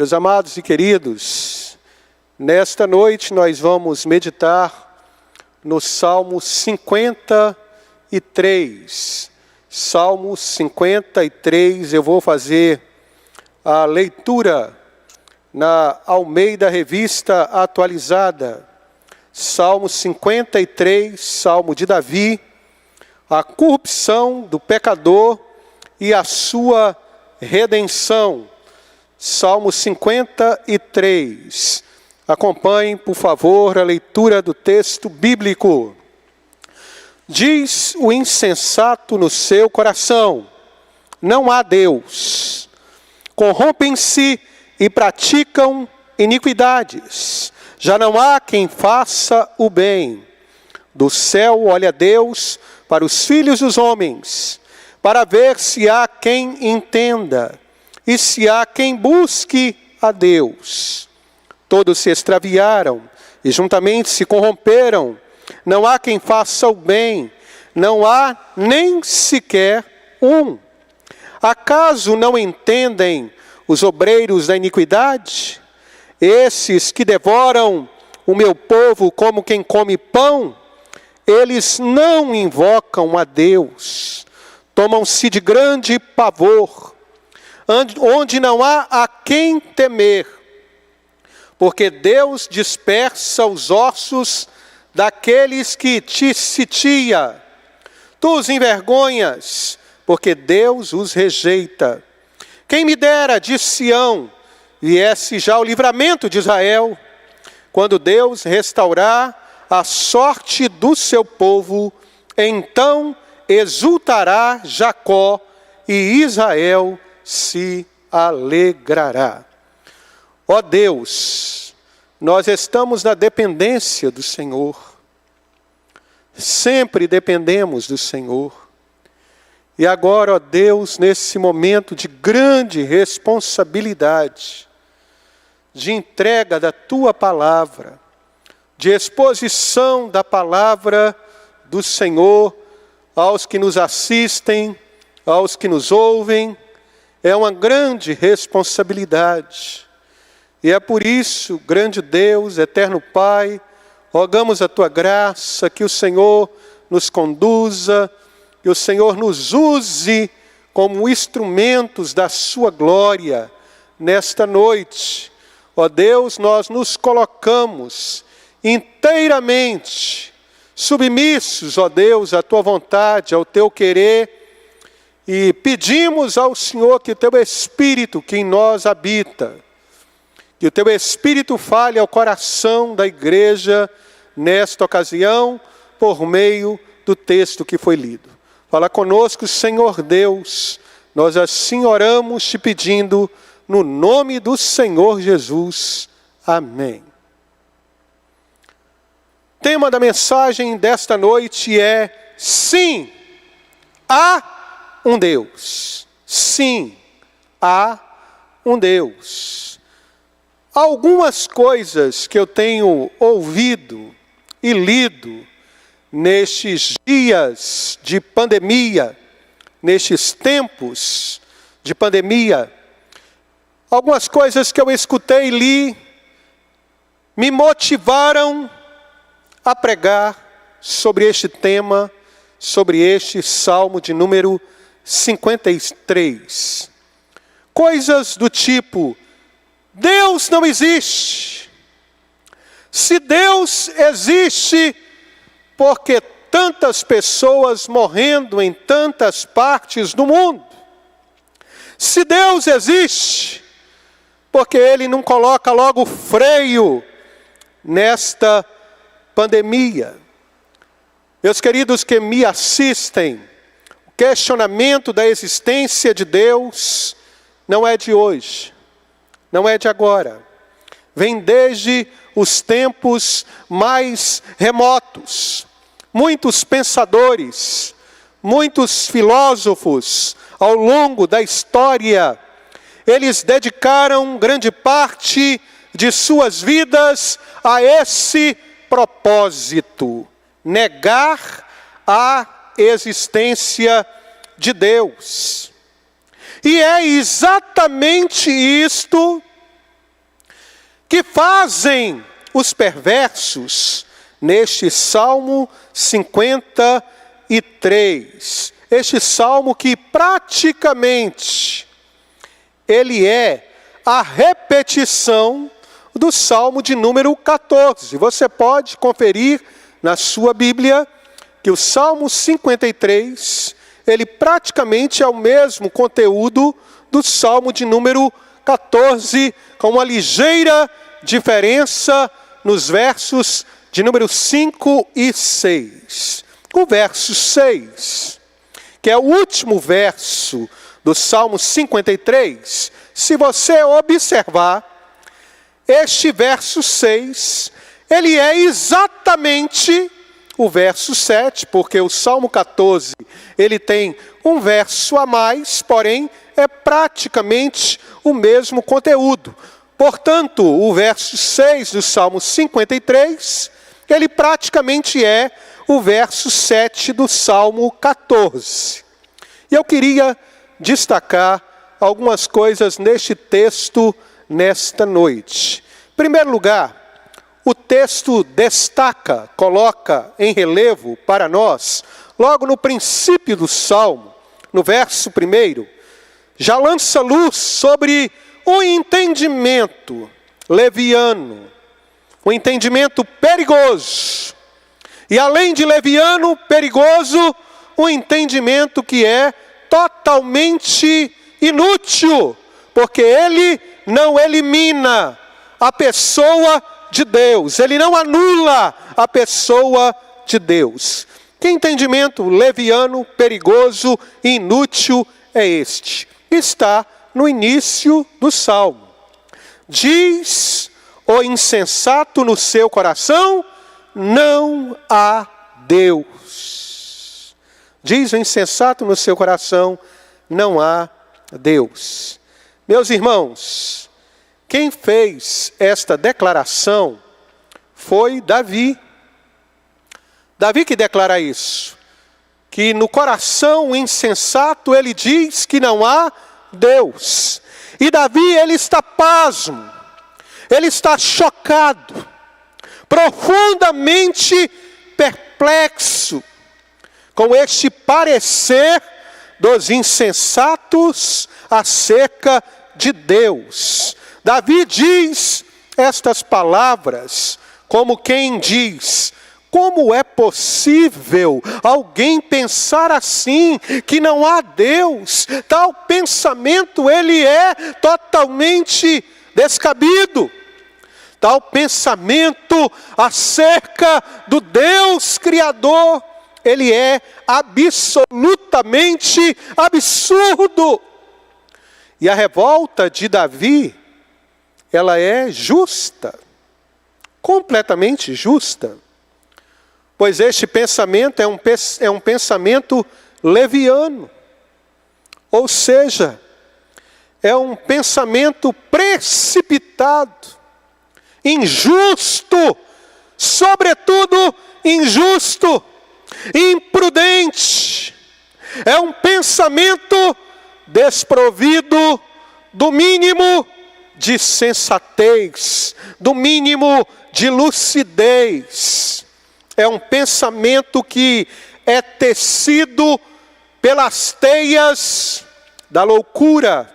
Meus amados e queridos, nesta noite nós vamos meditar no Salmo 53. Salmo 53, eu vou fazer a leitura na Almeida Revista Atualizada. Salmo 53, Salmo de Davi, a corrupção do pecador e a sua redenção. Salmo 53. Acompanhem, por favor, a leitura do texto bíblico. Diz o insensato no seu coração: não há Deus. Corrompem-se e praticam iniquidades. Já não há quem faça o bem. Do céu olha Deus para os filhos dos homens, para ver se há quem entenda e se há quem busque a Deus. Todos se extraviaram e juntamente se corromperam. Não há quem faça o bem, não há nem sequer um. Acaso não entendem os obreiros da iniquidade? Esses que devoram o meu povo como quem come pão, eles não invocam a Deus, tomam-se de grande pavor, onde não há a quem temer, porque Deus dispersa os ossos daqueles que te sitia. Tu os envergonhas, porque Deus os rejeita. Quem me dera de Sião viesse já o livramento de Israel, quando Deus restaurar a sorte do seu povo, então exultará Jacó e Israel se alegrará. Ó Deus, nós estamos na dependência do Senhor. Sempre dependemos do Senhor. E agora, ó Deus, nesse momento de grande responsabilidade, de entrega da Tua palavra, de exposição da palavra do Senhor aos que nos assistem, aos que nos ouvem, é uma grande responsabilidade. E é por isso, grande Deus, eterno Pai, rogamos a Tua graça, que o Senhor nos conduza, que o Senhor nos use como instrumentos da Sua glória nesta noite. Ó Deus, nós nos colocamos inteiramente submissos, ó Deus, à Tua vontade, ao Teu querer, e pedimos ao Senhor que o Teu Espírito que em nós habita, que o Teu Espírito fale ao coração da igreja nesta ocasião, por meio do texto que foi lido. Fala conosco, Senhor Deus, nós assim oramos te pedindo, no nome do Senhor Jesus. Amém. O tema da mensagem desta noite é: sim, há um Deus. Sim, há um Deus. Algumas coisas que eu tenho ouvido e lido nestes dias de pandemia, nestes tempos de pandemia, algumas coisas que eu escutei e li me motivaram a pregar sobre este tema, sobre este Salmo de número 53. Coisas do tipo: Deus não existe. Se Deus existe, por que tantas pessoas morrendo em tantas partes do mundo? Se Deus existe, por que Ele não coloca logo freio nesta pandemia? Meus queridos que me assistem, o questionamento da existência de Deus não é de hoje, não é de agora. Vem desde os tempos mais remotos. Muitos pensadores, muitos filósofos, ao longo da história, eles dedicaram grande parte de suas vidas a esse propósito: negar a existência de Deus. E é exatamente isto que fazem os perversos neste Salmo 53. Este salmo que praticamente ele é a repetição do Salmo de número 14. Você pode conferir na sua Bíblia que o Salmo 53, ele praticamente é o mesmo conteúdo do Salmo de número 14, com uma ligeira diferença nos versos de número 5 e 6. O verso 6, que é o último verso do Salmo 53, se você observar, este verso 6, ele é exatamente o verso 7, porque o Salmo 14, ele tem um verso a mais, porém é praticamente o mesmo conteúdo. Portanto, o verso 6 do Salmo 53, ele praticamente é o verso 7 do Salmo 14. E eu queria destacar algumas coisas neste texto nesta noite. Em primeiro lugar, o texto destaca, coloca em relevo para nós, logo no princípio do Salmo, no verso 1, já lança luz sobre o entendimento leviano, o entendimento perigoso. E além de leviano, perigoso, um entendimento que é totalmente inútil, porque ele não elimina a pessoa de Deus, ele não anula a pessoa de Deus. Que entendimento leviano, perigoso e inútil é este? Está no início do Salmo. Diz o insensato no seu coração: não há Deus. Diz o insensato no seu coração: não há Deus. Meus irmãos, quem fez esta declaração foi Davi. Davi que declara isso, que no coração insensato ele diz que não há Deus. E Davi, ele está pasmo, ele está chocado, profundamente perplexo com este parecer dos insensatos acerca de Deus. Davi diz estas palavras como quem diz: como é possível alguém pensar assim, que não há Deus? Tal pensamento, ele é totalmente descabido. Tal pensamento acerca do Deus Criador, ele é absolutamente absurdo. E a revolta de Davi, ela é justa, completamente justa. Pois este pensamento é um pensamento leviano. Ou seja, é um pensamento precipitado, injusto, sobretudo injusto, imprudente. É um pensamento desprovido do mínimo de sensatez, do mínimo de lucidez. É um pensamento que é tecido pelas teias da loucura,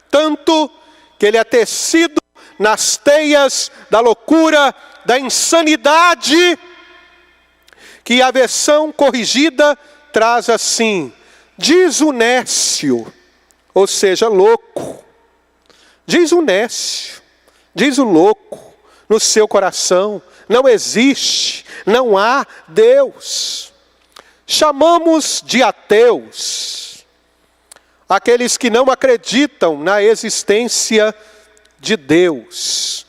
tanto que ele é tecido nas teias da loucura, da insanidade, que a versão corrigida traz assim: diz o nécio, ou seja, louco. Diz o nécio, diz o louco no seu coração: não existe, não há Deus. Chamamos de ateus aqueles que não acreditam na existência de Deus.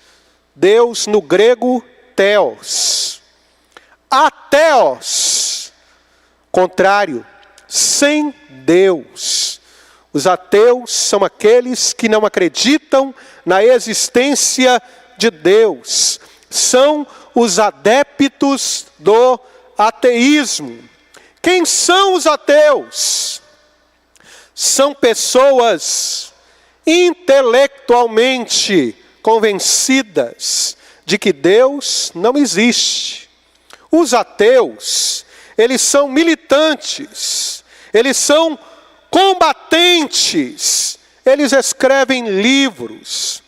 Deus no grego, theos. Ateos, contrário, sem Deus. Os ateus são aqueles que não acreditam na existência de Deus. São os adeptos do ateísmo. Quem são os ateus? São pessoas intelectualmente convencidas de que Deus não existe. Os ateus, eles são militantes, eles são combatentes, eles escrevem livros,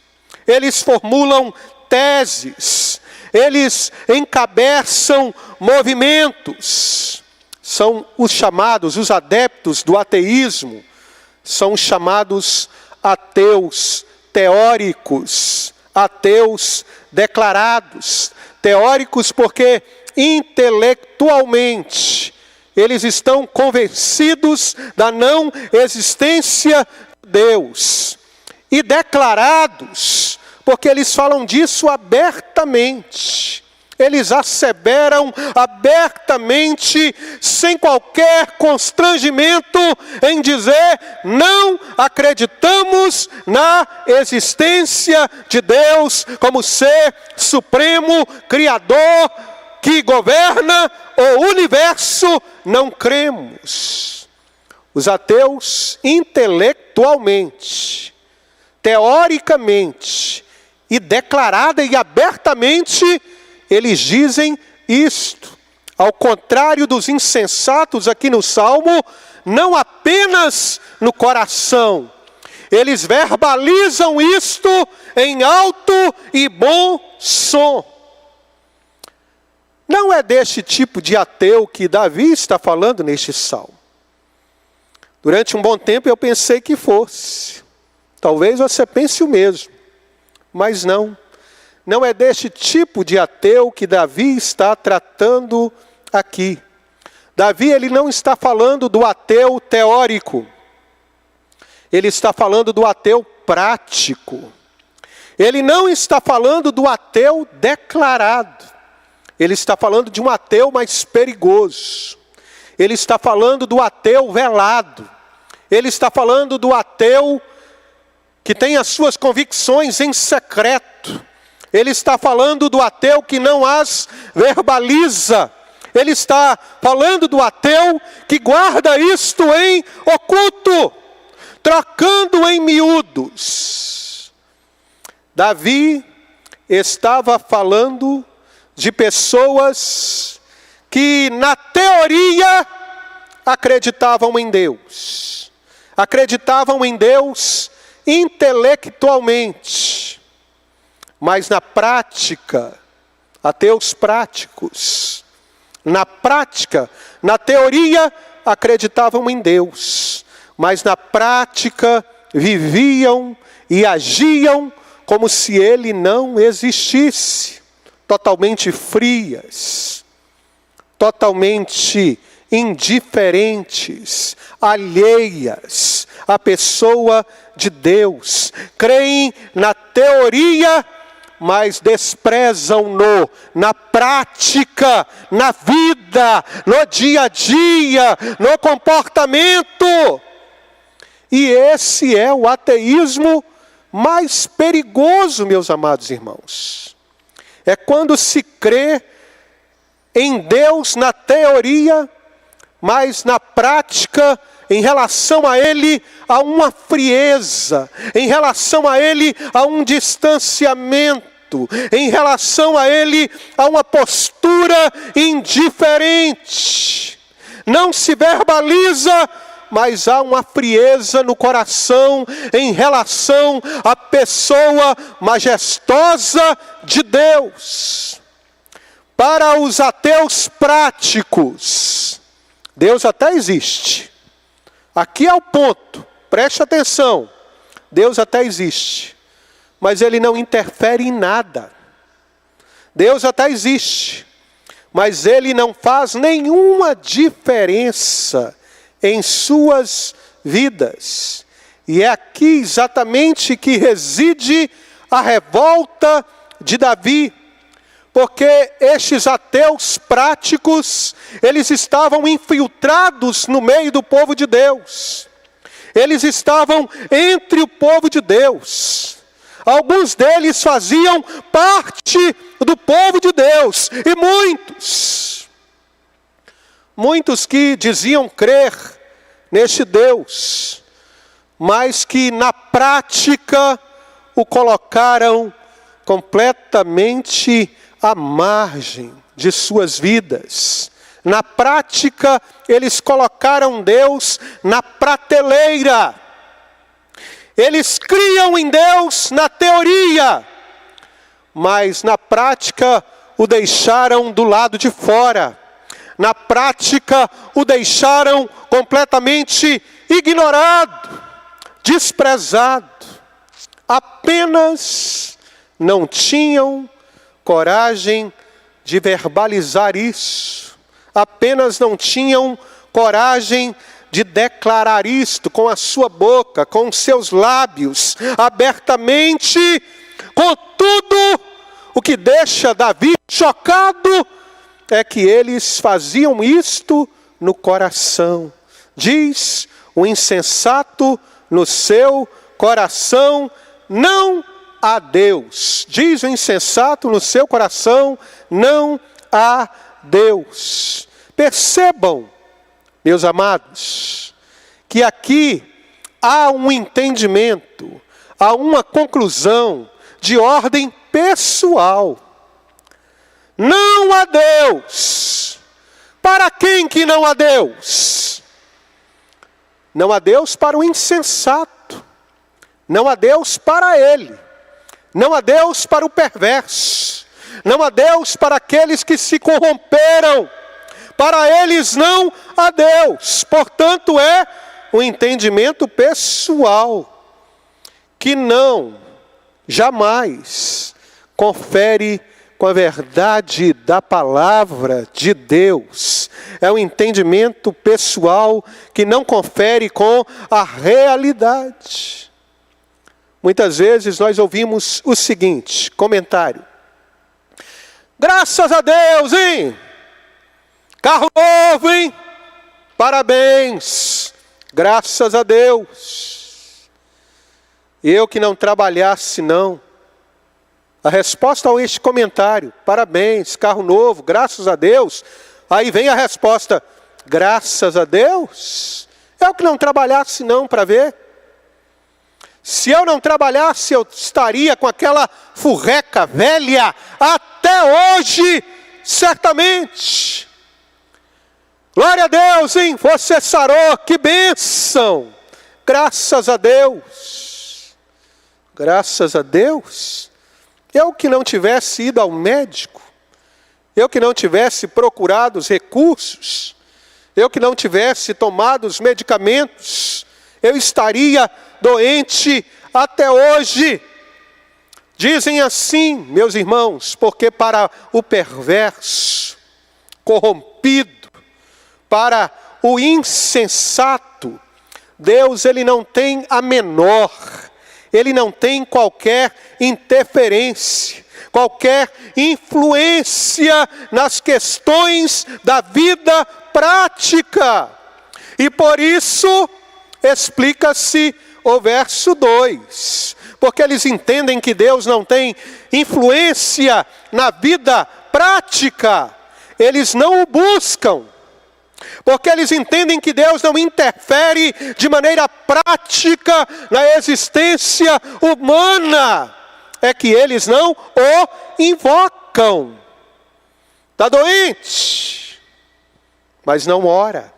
eles formulam teses, eles encabeçam movimentos. São os chamados, os adeptos do ateísmo, são os chamados ateus teóricos, ateus declarados. Teóricos porque intelectualmente eles estão convencidos da não existência de Deus. E declarados porque eles falam disso abertamente. Eles asseveram abertamente, sem qualquer constrangimento, em dizer: não acreditamos na existência de Deus como ser supremo, criador, que governa o universo. Não cremos. Os ateus, intelectualmente, teoricamente e declarada e abertamente, eles dizem isto. Ao contrário dos insensatos aqui no Salmo, não apenas no coração, eles verbalizam isto em alto e bom som. Não é deste tipo de ateu que Davi está falando neste Salmo. Durante um bom tempo eu pensei que fosse. Talvez você pense o mesmo, mas não. Não é deste tipo de ateu que Davi está tratando aqui. Davi, ele não está falando do ateu teórico. Ele está falando do ateu prático. Ele não está falando do ateu declarado. Ele está falando de um ateu mais perigoso. Ele está falando do ateu velado. Ele está falando do ateu que tem as suas convicções em secreto. Ele está falando do ateu que não as verbaliza. Ele está falando do ateu que guarda isto em oculto, trocando em miúdos. Davi estava falando de pessoas que na teoria acreditavam em Deus. Acreditavam em Deus intelectualmente. Mas na prática, ateus práticos, na prática, na teoria, acreditavam em Deus, mas na prática viviam e agiam como se Ele não existisse, totalmente frias, totalmente indiferentes, alheias à pessoa de Deus, creem na teoria, mas desprezam-no na prática, na vida, no dia a dia, no comportamento. E esse é o ateísmo mais perigoso, meus amados irmãos. É quando se crê em Deus na teoria, mas na prática, em relação a Ele, há uma frieza, em relação a Ele, há um distanciamento, em relação a Ele, há uma postura indiferente. Não se verbaliza, mas há uma frieza no coração em relação à pessoa majestosa de Deus. Para os ateus práticos, Deus até existe. Aqui é o ponto, preste atenção. Deus até existe, mas Ele não interfere em nada. Deus até existe, mas Ele não faz nenhuma diferença em suas vidas. E é aqui exatamente que reside a revolta de Davi. Porque estes ateus práticos, eles estavam infiltrados no meio do povo de Deus. Eles estavam entre o povo de Deus. Alguns deles faziam parte do povo de Deus. E muitos que diziam crer neste Deus, mas que na prática o colocaram completamente à margem de suas vidas. Na prática, eles colocaram Deus na prateleira. Eles criam em Deus na teoria, mas na prática o deixaram do lado de fora. Na prática o deixaram completamente ignorado, desprezado. Apenas não tinham coragem de verbalizar isso. Apenas não tinham coragem de declarar isto com a sua boca, com os seus lábios, abertamente. Contudo, o que deixa Davi chocado é que eles faziam isto no coração. Diz o insensato no seu coração, não há Deus. Diz o insensato no seu coração, não há Deus. Percebam, meus amados, que aqui há um entendimento, há uma conclusão de ordem pessoal. Não há Deus. Para quem que não há Deus? Não há Deus para o insensato. Não há Deus para ele. Não há Deus para o perverso. Não há Deus para aqueles que se corromperam. Para eles não há Deus. Portanto, é um entendimento pessoal que não, jamais confere com a verdade da palavra de Deus. É um entendimento pessoal que não confere com a realidade. Muitas vezes nós ouvimos o seguinte comentário: graças a Deus, hein? Carro novo, hein? Parabéns, graças a Deus. Eu que não trabalhasse não. A resposta a este comentário: parabéns, carro novo, graças a Deus. Aí vem a resposta: graças a Deus? Eu que não trabalhasse não para ver. Se eu não trabalhasse, eu estaria com aquela furreca velha até hoje, certamente. Glória a Deus, hein? Você sarou, que bênção! Graças a Deus. Graças a Deus. Eu que não tivesse ido ao médico, eu que não tivesse procurado os recursos, eu que não tivesse tomado os medicamentos, eu estaria doente até hoje. Dizem assim, meus irmãos, porque para o perverso, corrompido, para o insensato, Deus ele não tem a menor, ele não tem qualquer interferência, qualquer influência nas questões da vida prática. E por isso explica-se o verso 2. Porque eles entendem que Deus não tem influência na vida prática. Eles não o buscam. Porque eles entendem que Deus não interfere de maneira prática na existência humana. É que eles não o invocam. Está doente, mas não ora.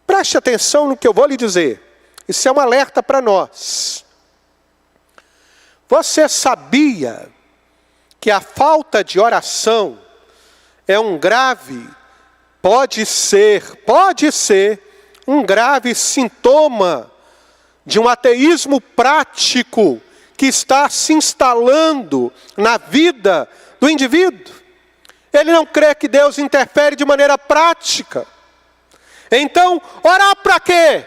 Preste atenção no que eu vou lhe dizer. Isso é um alerta para nós. Você sabia que a falta de oração é um grave, pode ser um grave sintoma de um ateísmo prático que está se instalando na vida do indivíduo? Ele não crê que Deus interfere de maneira prática. Então, orar para quê?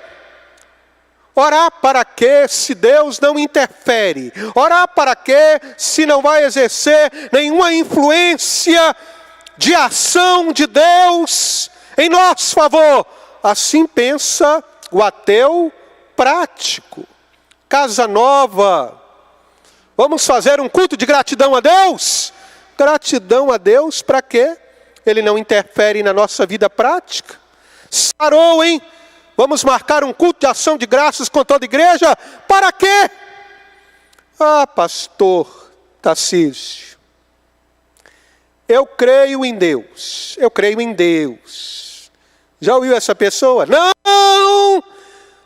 Orar para quê se Deus não interfere? Orar para quê se não vai exercer nenhuma influência de ação de Deus em nosso favor? Assim pensa o ateu prático. Casa nova. Vamos fazer um culto de gratidão a Deus? Gratidão a Deus para quê? Ele não interfere na nossa vida prática. Sarou, hein? Vamos marcar um culto de ação de graças com toda a igreja? Para quê? Ah, pastor, Tarcísio, eu creio em Deus. Eu creio em Deus. Já ouviu essa pessoa? Não!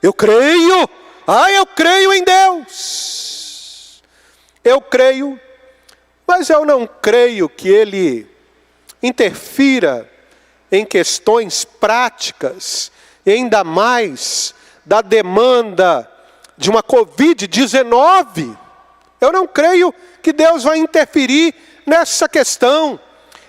Eu creio. Eu creio em Deus. Eu creio, mas eu não creio que Ele interfira em questões práticas, e ainda mais da demanda de uma Covid-19. Eu não creio que Deus vai interferir nessa questão.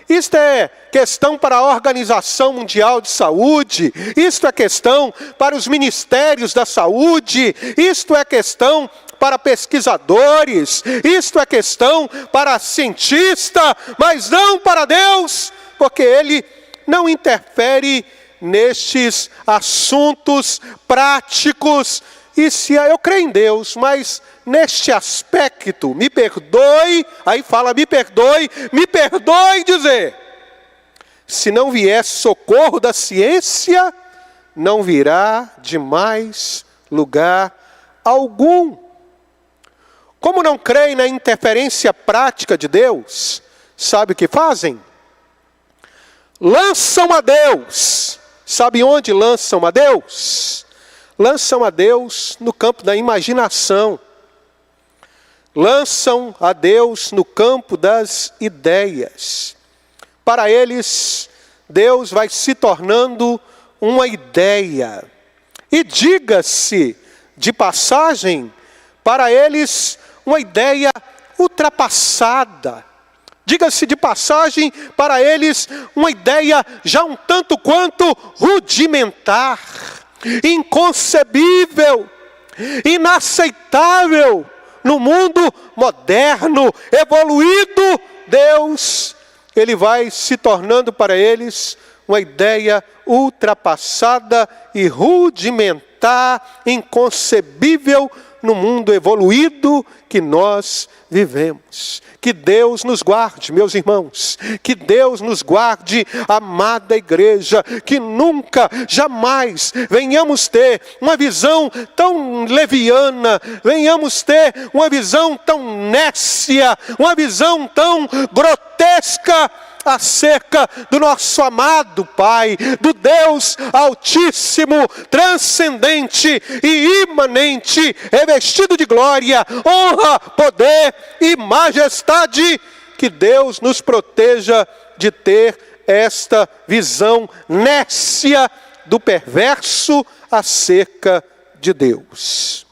Isto é questão para a Organização Mundial de Saúde, isto é questão para os ministérios da saúde, isto é questão para pesquisadores, isto é questão para cientistas, mas não para Deus, porque Ele não interfere nestes assuntos práticos. E se eu creio em Deus, mas neste aspecto, me perdoe, aí fala me perdoe dizer, se não vier socorro da ciência, não virá de mais lugar algum. Como não creem na interferência prática de Deus, sabe o que fazem? Lançam a Deus. Sabe onde lançam a Deus? Lançam a Deus no campo da imaginação. Lançam a Deus no campo das ideias. Para eles, Deus vai se tornando uma ideia. E diga-se de passagem, para eles, uma ideia ultrapassada. Diga-se de passagem, para eles, uma ideia já um tanto quanto rudimentar, inconcebível, inaceitável no mundo moderno, evoluído. Deus, Ele vai se tornando para eles uma ideia ultrapassada e rudimentar, inconcebível no mundo evoluído que nós vivemos. Que Deus nos guarde, meus irmãos, que Deus nos guarde, amada igreja, que nunca, jamais venhamos ter uma visão tão leviana, venhamos ter uma visão tão nécia, uma visão tão grotesca acerca do nosso amado Pai, do Deus Altíssimo, transcendente e imanente, revestido de glória, honra, poder e majestade. Que Deus nos proteja de ter esta visão nécia do perverso acerca de Deus.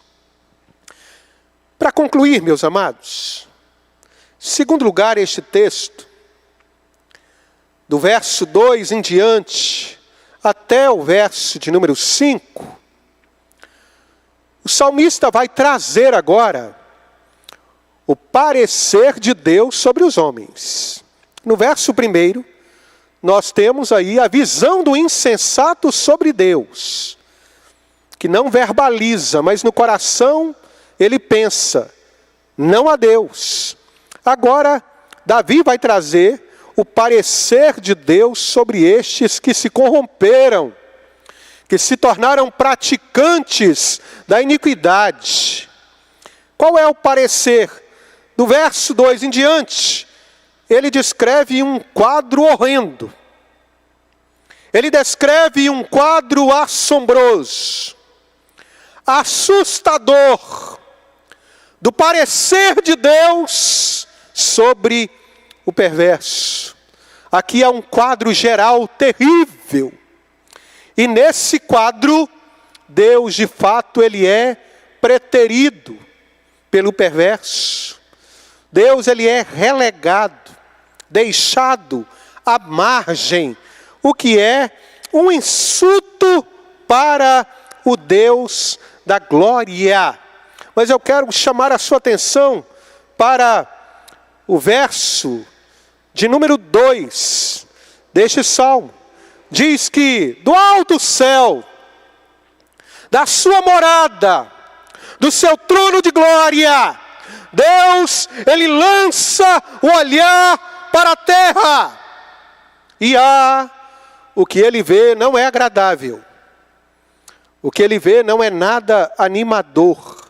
Para concluir, meus amados, segundo lugar, este texto, do verso 2 em diante, até o verso de número 5, o salmista vai trazer agora o parecer de Deus sobre os homens. No verso 1, nós temos aí a visão do insensato sobre Deus, que não verbaliza, mas no coração ele pensa, não a Deus. Agora, Davi vai trazer o parecer de Deus sobre estes que se corromperam, que se tornaram praticantes da iniquidade. Qual é o parecer? Do verso 2 em diante, ele descreve um quadro horrendo. Ele descreve um quadro assombroso, assustador, do parecer de Deus sobre o perverso. Aqui há um quadro geral terrível. E nesse quadro, Deus de fato ele é preterido pelo perverso. Deus ele é relegado, deixado à margem, o que é um insulto para o Deus da glória. Mas eu quero chamar a sua atenção para o verso de número 2 deste salmo. Diz que do alto céu, da sua morada, do seu trono de glória, Deus, ele lança o olhar para a terra. E o que ele vê não é agradável. O que ele vê não é nada animador.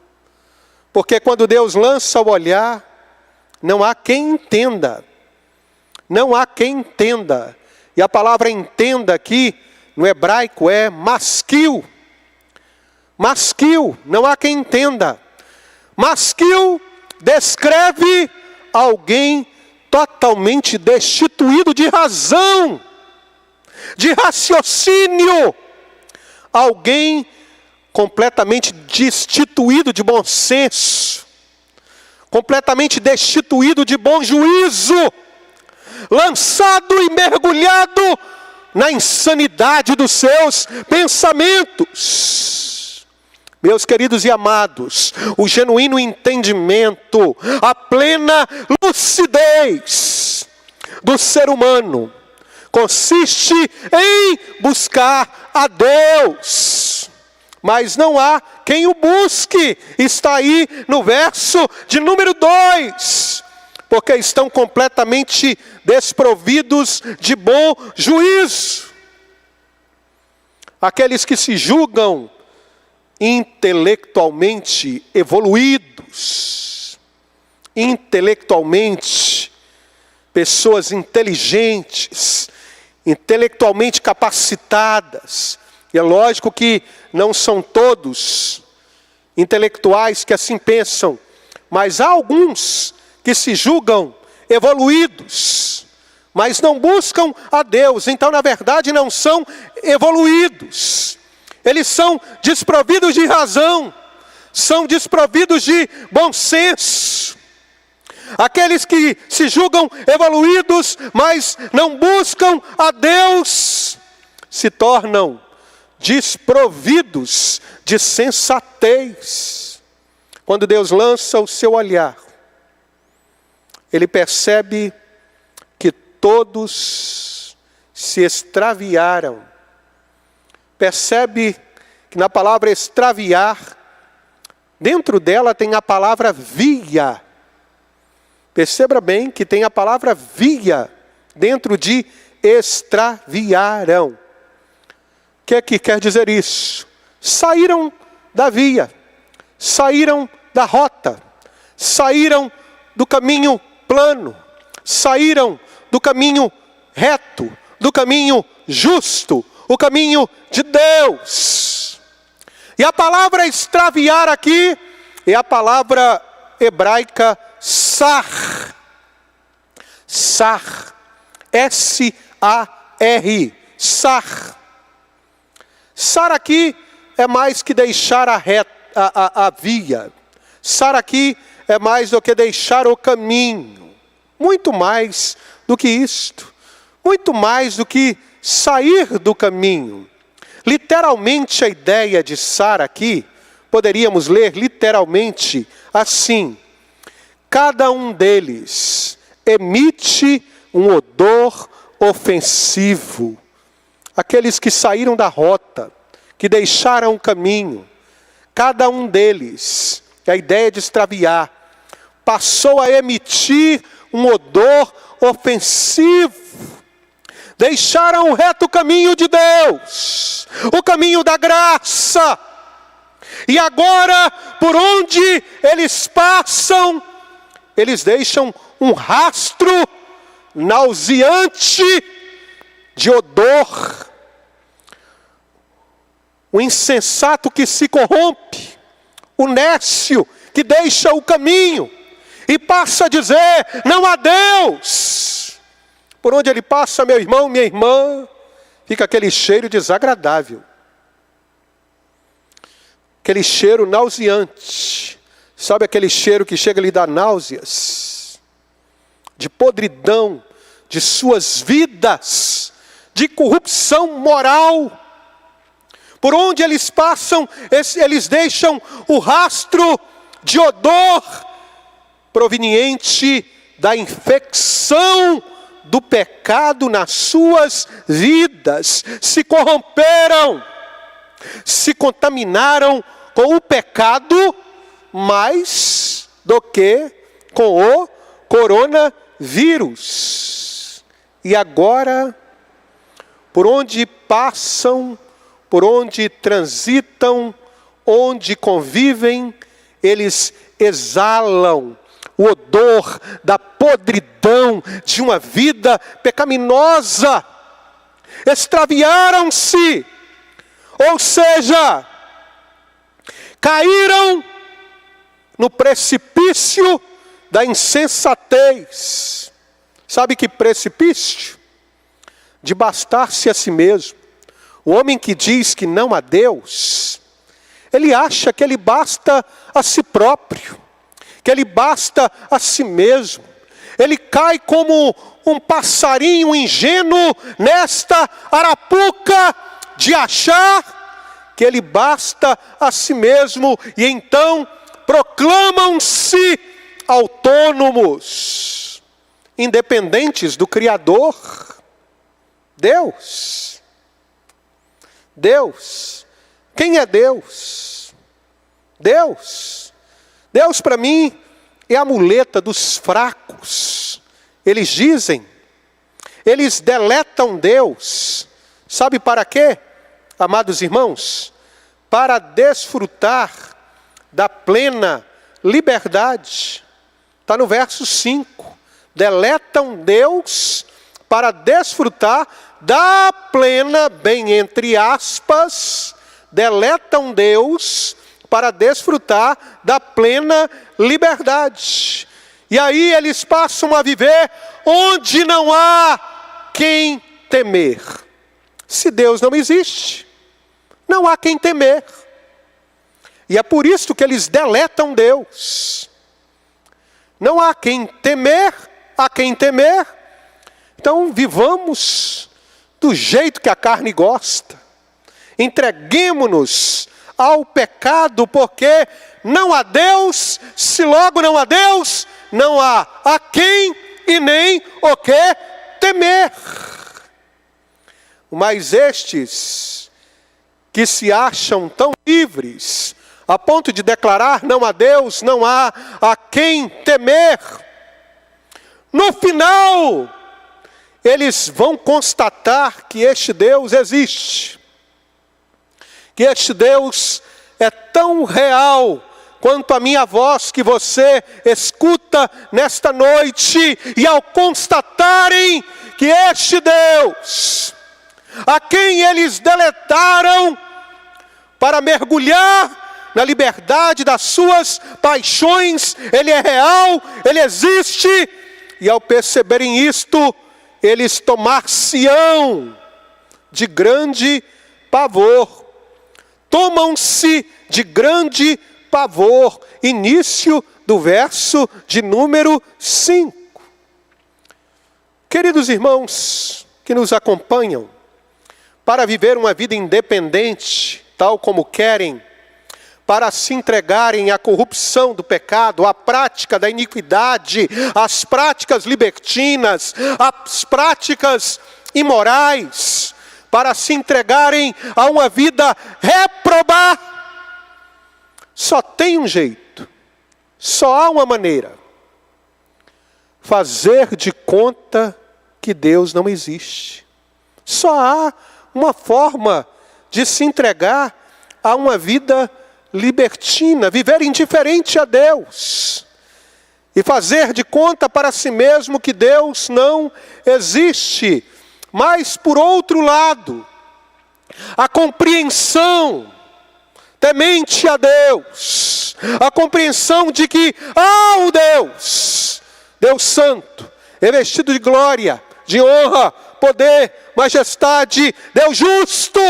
Porque quando Deus lança o olhar, Não há quem entenda. Não há quem entenda. E a palavra entenda aqui, no hebraico, é masquil. Masquil, não há quem entenda. Masquil descreve alguém totalmente destituído de razão, de raciocínio. Alguém completamente destituído de bom senso, completamente destituído de bom juízo, lançado e mergulhado na insanidade dos seus pensamentos. Meus queridos e amados, o genuíno entendimento, a plena lucidez do ser humano consiste em buscar a Deus. Mas não há quem o busque. Está aí no verso de número 2. Porque estão completamente desprovidos de bom juízo. Aqueles que se julgam intelectualmente evoluídos, intelectualmente, pessoas inteligentes, intelectualmente capacitadas. E é lógico que não são todos intelectuais que assim pensam, mas há alguns que se julgam evoluídos, mas não buscam a Deus. Então, na verdade, não são evoluídos. Eles são desprovidos de razão, são desprovidos de bom senso. Aqueles que se julgam evoluídos, mas não buscam a Deus, se tornam desprovidos de sensatez. Quando Deus lança o seu olhar, Ele percebe que todos se extraviaram. Percebe que na palavra extraviar, dentro dela tem a palavra via. Perceba bem que tem a palavra via dentro de extraviaram. O que é que quer dizer isso? Saíram da via, saíram da rota, saíram do caminho plano, saíram do caminho reto, do caminho justo, o caminho de Deus. E a palavra extraviar aqui é a palavra hebraica sar. Sar. S-A-R. Sar. Sar aqui é mais que deixar a via. Sar aqui é mais do que deixar o caminho. Muito mais do que isto. Muito mais do que sair do caminho. Literalmente a ideia de sar aqui, poderíamos ler literalmente assim: cada um deles emite um odor ofensivo. Aqueles que saíram da rota, que deixaram o caminho, cada um deles, a ideia de extraviar, passou a emitir um odor ofensivo. Deixaram o reto caminho de Deus, o caminho da graça. E agora, por onde eles passam, eles deixam um rastro nauseante de odor. O insensato que se corrompe, o nécio que deixa o caminho e passa a dizer: não há Deus. Por onde ele passa, meu irmão, minha irmã, fica aquele cheiro desagradável. Aquele cheiro nauseante. Sabe aquele cheiro que chega a lhe dar náuseas? De podridão, de suas vidas, de corrupção moral. Por onde eles passam, eles deixam o rastro de odor proveniente da infecção do pecado nas suas vidas. Se corromperam, se contaminaram com o pecado mais do que com o coronavírus. E agora, por onde passam, por onde transitam, onde convivem, eles exalam o odor da podridão de uma vida pecaminosa. Extraviaram-se, ou seja, caíram no precipício da insensatez. Sabe que precipício? De bastar-se a si mesmo. O homem que diz que não há Deus, ele acha que ele basta a si próprio, que ele basta a si mesmo. Ele cai como um passarinho ingênuo nesta arapuca de achar que ele basta a si mesmo, e então proclamam-se autônomos, independentes do Criador, Deus. Deus. Quem é Deus? Deus. Deus para mim é a muleta dos fracos. Eles dizem, eles deletam Deus. Sabe para quê, amados irmãos? Para desfrutar da plena liberdade. Está no verso 5. Deletam Deus para desfrutar da plena, bem entre aspas, deletam Deus para desfrutar da plena liberdade. E aí eles passam a viver onde não há quem temer. Se Deus não existe, não há quem temer. E é por isso que eles deletam Deus. Não há quem temer, há quem temer. Então vivamos do jeito que a carne gosta. Entreguemo-nos ao pecado, porque não há Deus. Se logo não há Deus, não há a quem e nem o que temer. Mas estes que se acham tão livres, a ponto de declarar não há Deus, não há a quem temer, no final, eles vão constatar que este Deus existe. Que este Deus é tão real quanto a minha voz que você escuta nesta noite. E ao constatarem que este Deus, a quem eles deletaram para mergulhar na liberdade das suas paixões, Ele é real, Ele existe. E ao perceberem isto, eles tomar-se-ão de grande pavor. Tomam-se de grande pavor. Início do verso de número 5. Queridos irmãos que nos acompanham, para viver uma vida independente, tal como querem, para se entregarem à corrupção do pecado, à prática da iniquidade, às práticas libertinas, às práticas imorais, para se entregarem a uma vida réproba, só tem um jeito, só há uma maneira: fazer de conta que Deus não existe. Só há uma forma de se entregar a uma vida libertina, viver indiferente a Deus e fazer de conta para si mesmo que Deus não existe. Mas, por outro lado, a compreensão temente a Deus, a compreensão de que há um Deus, Deus Santo, revestido de glória, de honra, poder, majestade, Deus justo.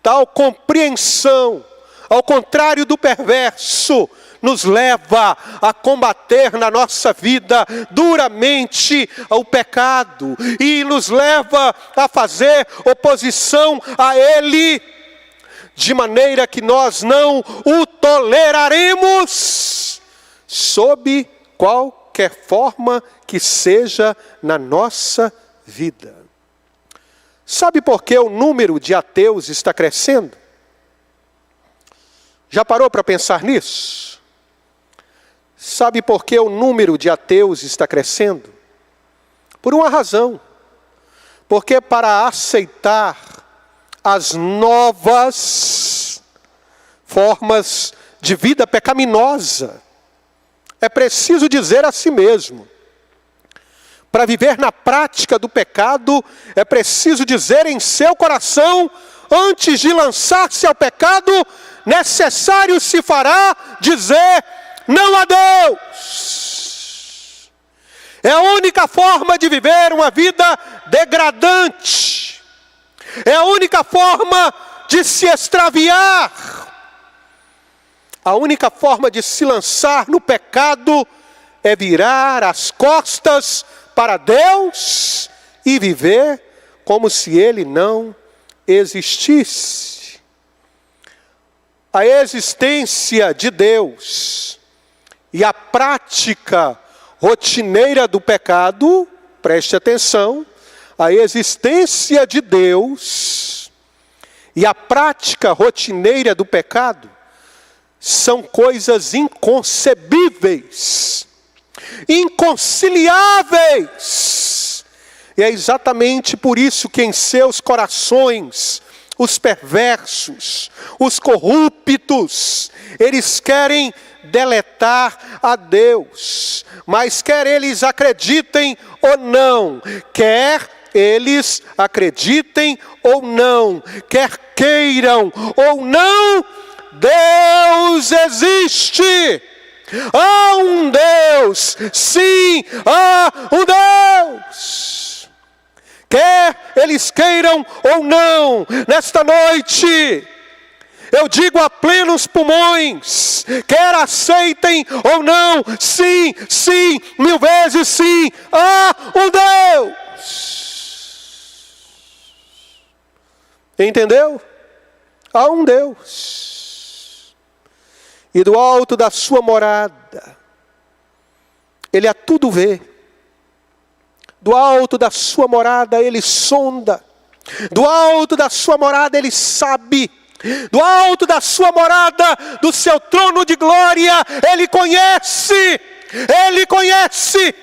Tal compreensão, ao contrário do perverso, nos leva a combater na nossa vida duramente o pecado e nos leva a fazer oposição a ele, de maneira que nós não o toleraremos sob qualquer forma que seja na nossa vida. Sabe por que o número de ateus está crescendo? Já parou para pensar nisso? Sabe por que o número de ateus está crescendo? Por uma razão. Porque para aceitar as novas formas de vida pecaminosa, é preciso dizer a si mesmo. Para viver na prática do pecado, é preciso dizer em seu coração, antes de lançar-se ao pecado, necessário se fará dizer não a Deus. É a única forma de viver uma vida degradante. É a única forma de se extraviar. A única forma de se lançar no pecado é virar as costas para Deus e viver como se Ele não existisse. A existência de Deus e a prática rotineira do pecado, preste atenção, a existência de Deus e a prática rotineira do pecado são coisas inconcebíveis, inconciliáveis. E é exatamente por isso que em seus corações, os perversos, os corruptos, eles querem deletar a Deus. Mas quer eles acreditem ou não, quer eles acreditem ou não, quer queiram ou não, Deus existe. Há um Deus, sim, há um Deus. Quer eles queiram ou não, nesta noite, eu digo a plenos pulmões, quer aceitem ou não, sim, sim, 1000 vezes sim, há um Deus. Entendeu? Há um Deus. E do alto da sua morada, Ele a tudo vê. Do alto da sua morada Ele sonda. Do alto da sua morada Ele sabe. Do alto da sua morada, do seu trono de glória, Ele conhece. Ele conhece.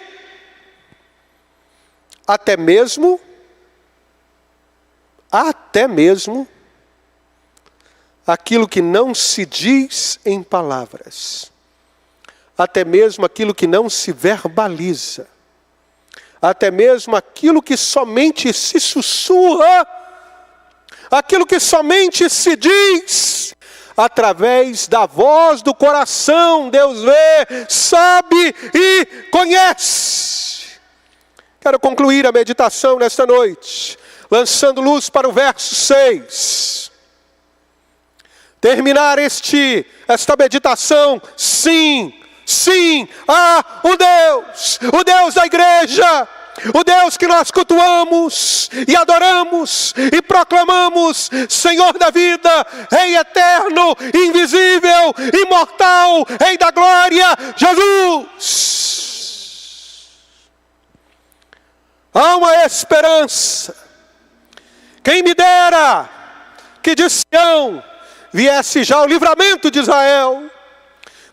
Até mesmo aquilo que não se diz em palavras, até mesmo aquilo que não se verbaliza, até mesmo aquilo que somente se sussurra, aquilo que somente se diz, através da voz do coração, Deus vê, sabe e conhece. Quero concluir a meditação nesta noite, lançando luz para o verso 6. Terminar esta meditação, sim, sim, há um Deus, o Deus da igreja, o Deus que nós cultuamos e adoramos e proclamamos, Senhor da vida, Rei eterno, invisível, imortal, Rei da glória, Jesus. Há uma esperança. Quem me dera que de Sião viesse já o livramento de Israel.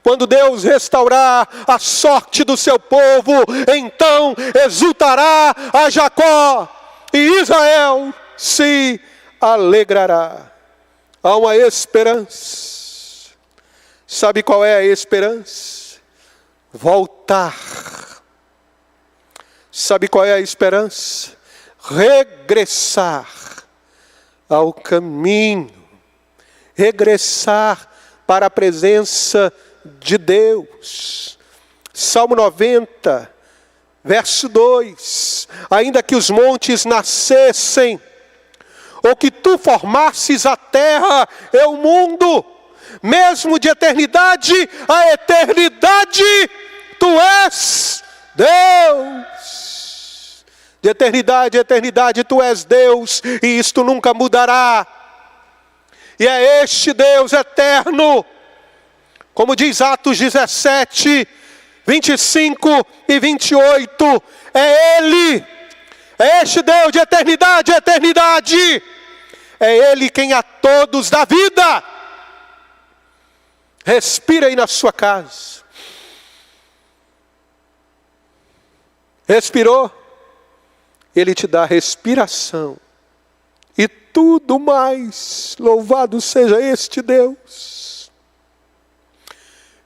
Quando Deus restaurar a sorte do seu povo, então exultará a Jacó e Israel se alegrará. Há uma esperança. Sabe qual é a esperança? Voltar. Sabe qual é a esperança? Regressar ao caminho. Regressar para a presença de Deus. Salmo 90, verso 2. Ainda que os montes nascessem, ou que tu formasses a terra e o mundo, mesmo de eternidade a eternidade, tu és Deus. De eternidade a eternidade tu és Deus, e isto nunca mudará. E é este Deus eterno, como diz Atos 17, 25 e 28, é Ele, é este Deus de eternidade a eternidade, é Ele quem a todos dá vida. Respira aí na sua casa. Respirou? Ele te dá respiração. E tudo mais, louvado seja este Deus.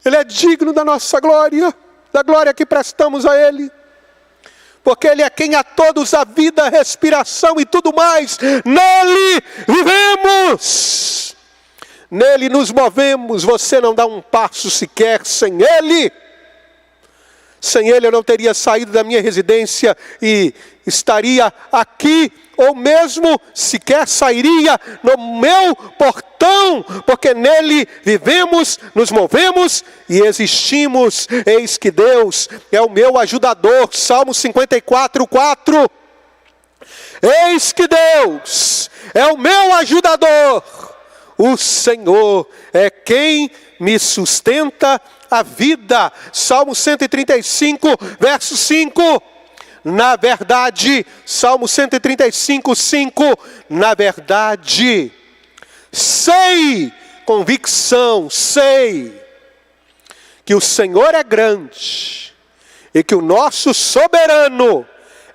Ele é digno da nossa glória. da glória que prestamos a Ele. Porque Ele é quem a todos a vida, respiração e tudo mais. Nele vivemos. Nele nos movemos. Você não dá um passo sequer sem Ele. Sem Ele eu não teria saído da minha residência e estaria aqui, ou mesmo sequer sairia no meu portão, porque nele vivemos, nos movemos e existimos. Eis que Deus é o meu ajudador. Salmo 54:4. Eis que Deus é o meu ajudador. O Senhor é quem me sustenta a vida. Salmo 135, verso 5. Na verdade, Salmo 135:5. Na verdade, sei, convicção, sei que o Senhor é grande e que o nosso soberano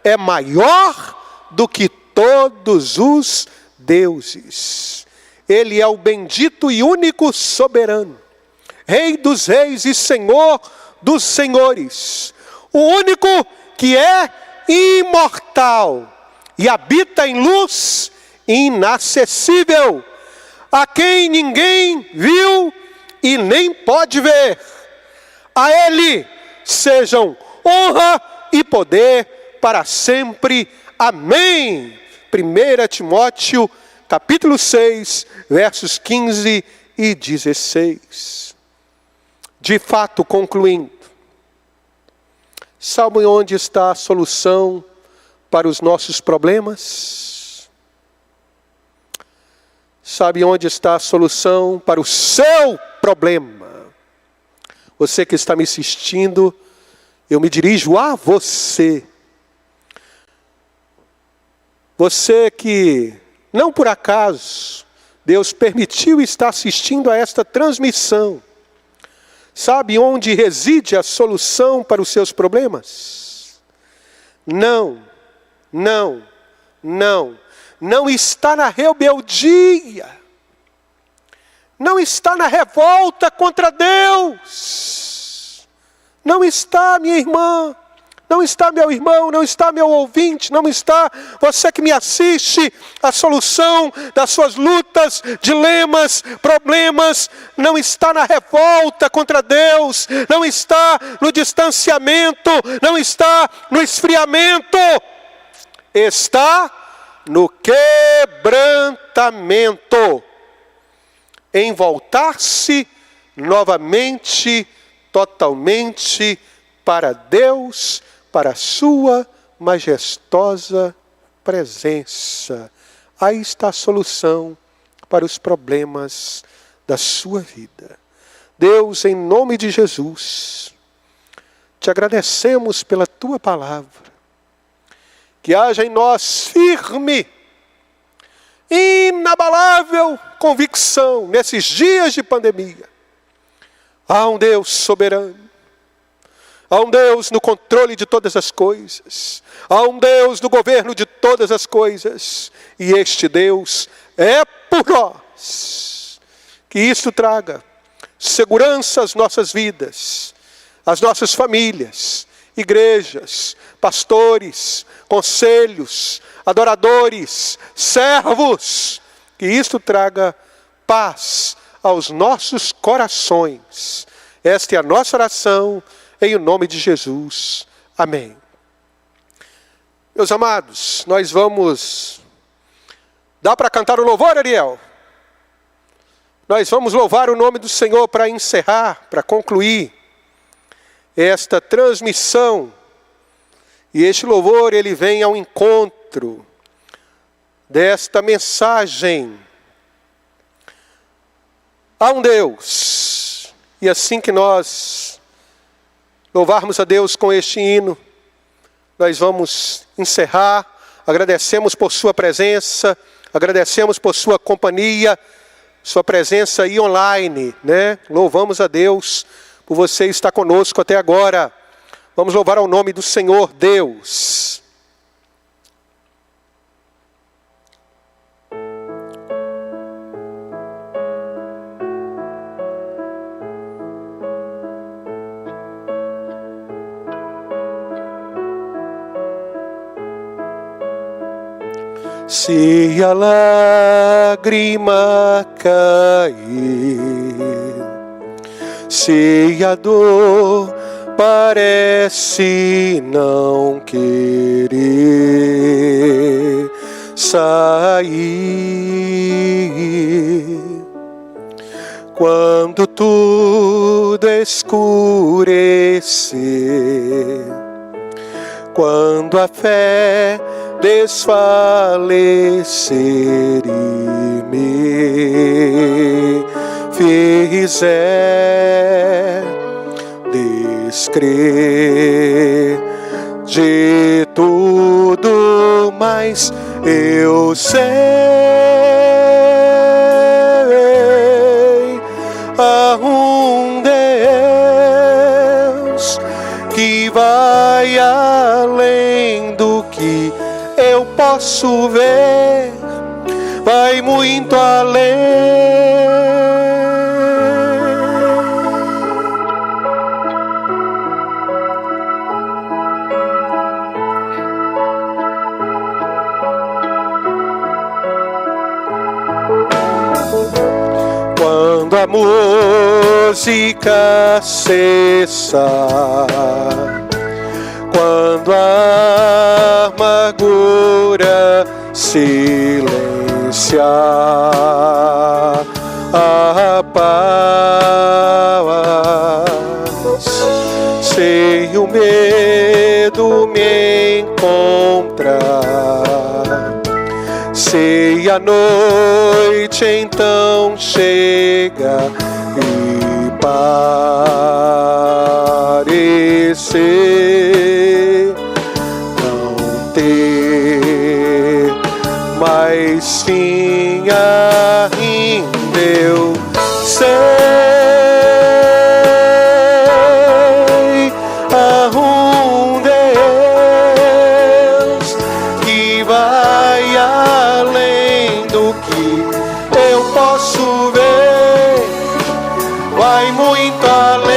é maior do que todos os deuses. Ele é o bendito e único soberano, Rei dos reis e Senhor dos senhores, o único que é imortal e habita em luz inacessível, a quem ninguém viu e nem pode ver. A Ele sejam honra e poder para sempre. Amém. 1 Timóteo, capítulo 6, versos 15 e 16. De fato, concluindo, sabe onde está a solução para os nossos problemas? Sabe onde está a solução para o seu problema? Você que está me assistindo, eu me dirijo a você. Você que, não por acaso, Deus permitiu estar assistindo a esta transmissão. Sabe onde reside a solução para os seus problemas? Não está na rebeldia. Não está na revolta contra Deus. Não está, minha irmã. Não está, meu irmão, não está, meu ouvinte, não está você que me assiste. A solução das suas lutas, dilemas, problemas, não está na revolta contra Deus, não está no distanciamento, não está no esfriamento, está no quebrantamento, em voltar-se novamente, totalmente para Deus, para a sua majestosa presença. Aí está a solução para os problemas da sua vida. Deus, em nome de Jesus, te agradecemos pela tua palavra. Que haja em nós firme, inabalável convicção nesses dias de pandemia. Há um Deus soberano. Há um Deus no controle de todas as coisas. Há um Deus no governo de todas as coisas. E este Deus é por nós. Que isso traga segurança às nossas vidas, às nossas famílias, igrejas, pastores, conselhos, adoradores, servos. Que isto traga paz aos nossos corações. Esta é a nossa oração. Em nome de Jesus. Amém. Meus amados, nós vamos... Dá para cantar o louvor, Ariel? Nós vamos louvar o nome do Senhor para encerrar, para concluir esta transmissão. E este louvor, ele vem ao encontro desta mensagem. Há um Deus. E assim que nós louvarmos a Deus com este hino, nós vamos encerrar. Agradecemos por sua presença, agradecemos por sua companhia, sua presença aí online, né? Louvamos a Deus por você estar conosco até agora. Vamos louvar ao nome do Senhor Deus. Se a lágrima cair, se a dor parece não querer sair, quando tudo escurecer, quando a fé desfalecer e me fizer descrer de tudo, mas eu sei, há um Deus que vai além do que eu posso ver, vai muito além. Quando a música cessar, quando a amargura silenciar, a paz, sem o medo me encontrar, se a noite então chega e parecer não ter mais fim, ainda eu sei, há um Deus que vai além do que eu posso ver, vai muito além,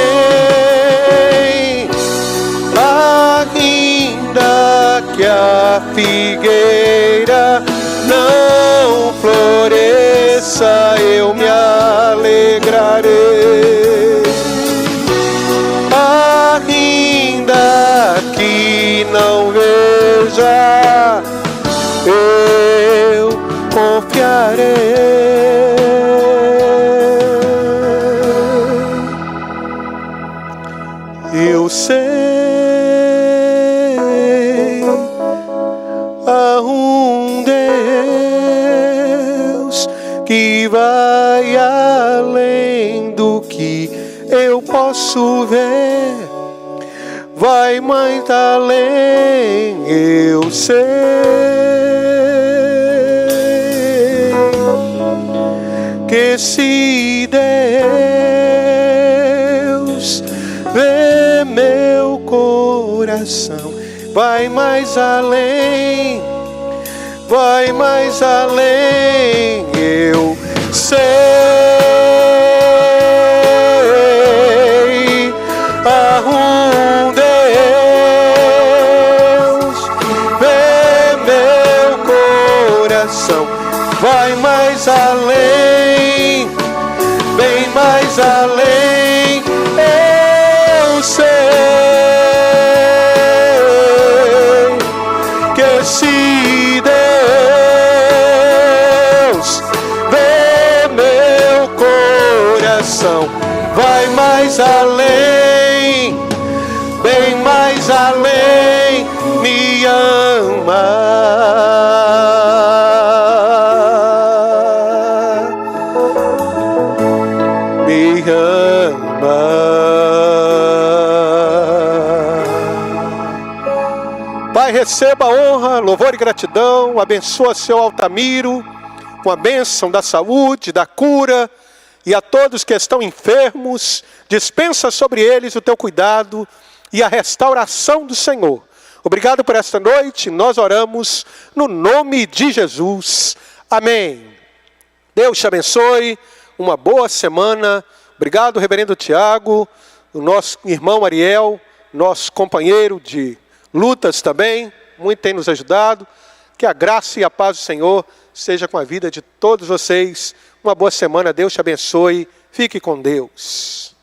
ainda que a figueira não floresça, eu me alegrarei, ainda que não veja, eu confiarei. Eu sei, há um Deus que vai além do que eu posso ver, vai muito além, eu sei, que se Deus vê meu coração, vai mais além, vai mais além, eu sei, há um Deus vê meu coração, vai mais além, bem mais além, eu sei que se Deus vê meu coração, vai mais além, bem mais além, me ama. Me ama. Pai, receba a honra, louvor e gratidão, abençoa seu Altamiro, com a bênção da saúde, da cura, e a todos que estão enfermos, dispensa sobre eles o teu cuidado e a restauração do Senhor. Obrigado por esta noite, nós oramos no nome de Jesus. Amém. Deus te abençoe, uma boa semana. Obrigado, reverendo Tiago, o nosso irmão Ariel, nosso companheiro de lutas também, muito tem nos ajudado. Que a graça e a paz do Senhor seja com a vida de todos vocês. Uma boa semana, Deus te abençoe. Fique com Deus.